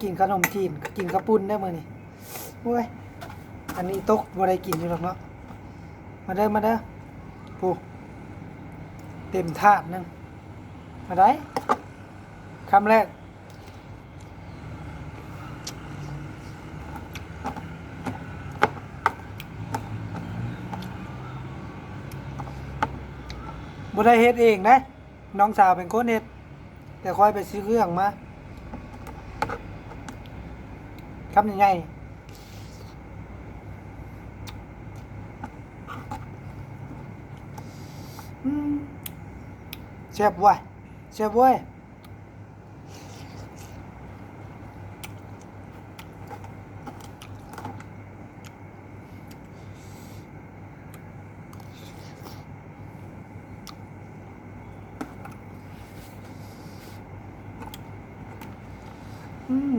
กินขนมจีนกินกระปุ้นได้มื้อนี้โอ้ยอันนี้ตกบ่ได้กินอยู่หรอกเนาะมาเด้อมาเด้อผู้เต็มถาดนึงมาได้คำแรกบ่ได้เฮ็ดเองนะน้องสาวเป็นคนเฮ็ดแต่คอยไปซื้อเครื่องมาคำยังไงแซ่บเว้ยแซ่บเว้ย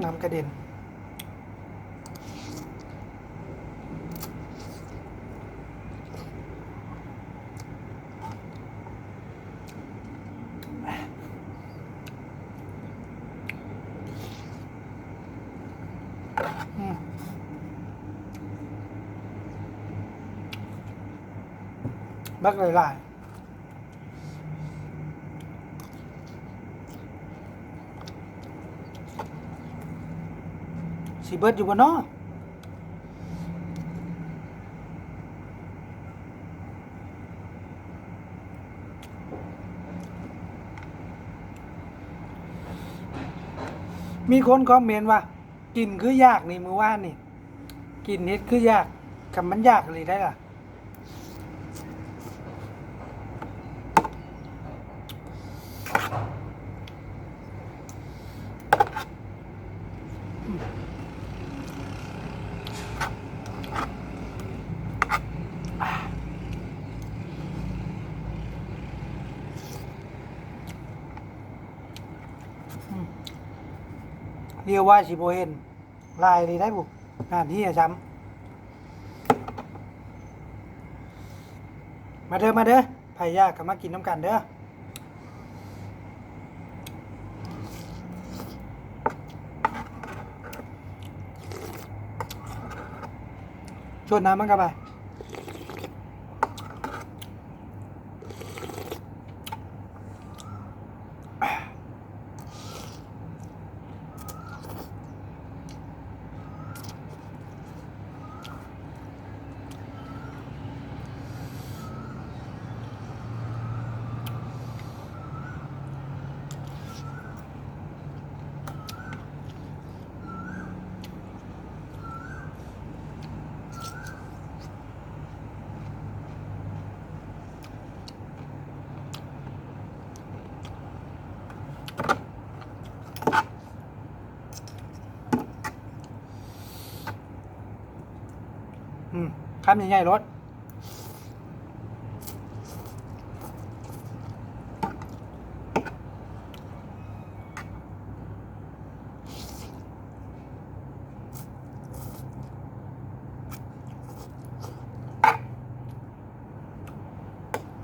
น้ำกระเด็นบักหลายๆสิเบิดอยู่บ่เนาะมีคนคอมเมนต์ว่ากินคือยากนี่มื้อวานนี่กินเฮ็ดคือยากคำมันยากเลยได้ล่ะเรียกว่าสิบ่เห็นลายเลยได้บุงานที่จะซ้ำมาเด้อมาเด้อไผยากก็มากินน้ำกันเด้อชวนน้ำมันกันไปคำใหญ่ๆรถ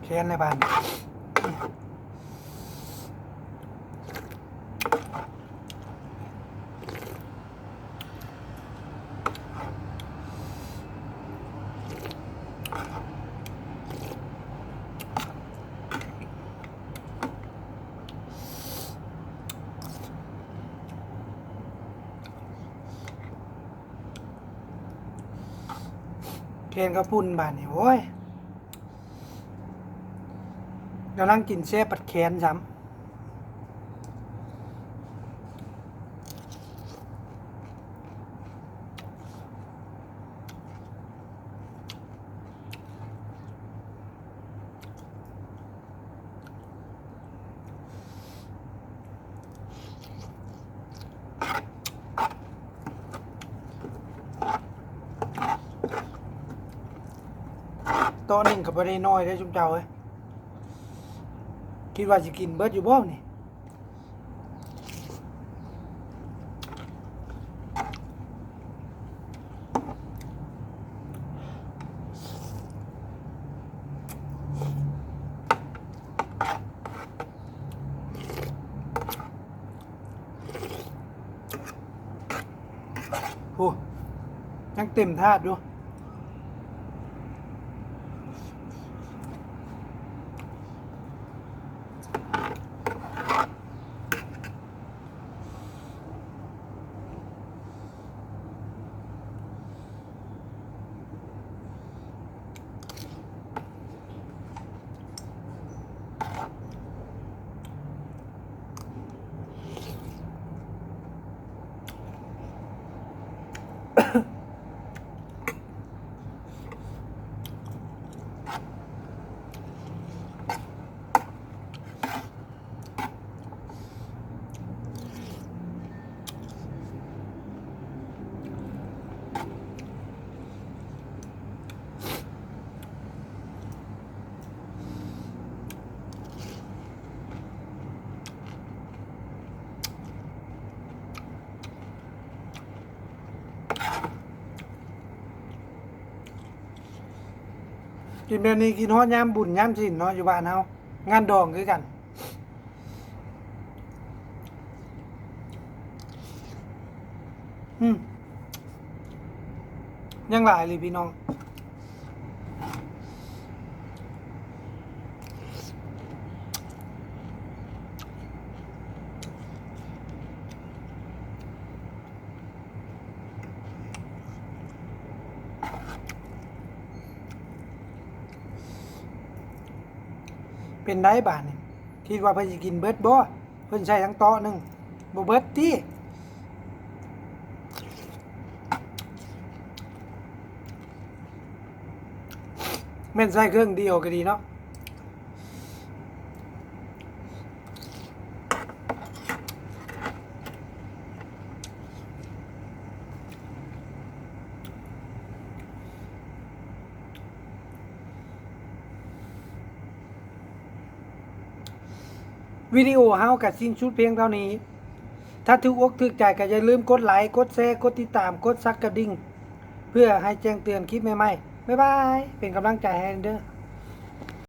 แค้นในบ้านแค้นก็พุ่นบ้านนี่โอ้ยกำลังกินเชฟปัดแขนซ้ำโต๊ะหนึ่งกับบ่ได้น้อยได้อจุ๊บเจ้าเอ้ยคิดว่าจะกินเบิดอยู่บ่นี่ โอ้ยังเต็มธาตุอยู่กินแบบนี้กินฮอดยามบุญยามศีลเนาะอยู่บ้านเฮางานดองคือกันยังหลายเลยพี่น้องเป็นได้บาทนี่คิดว่าเพิ่นสิกินเบิดบ่เพิ่นใช้ทั้งโต๊ะหนึงบ่เบิดติแม่นใช้เครื่องเดียวก็ดีเนาะวิดีโอเฮาก็สิ้นสุดเพียงเท่านี้ ถ้าถูกอกถูกใจก็อย่าลืมกดไลค์กดแชร์กดติดตามกดซักกระดิ่งเพื่อให้แจ้งเตือนคลิปใหม่ๆบ๊ายบายเป็นกำลังใจให้เด้อ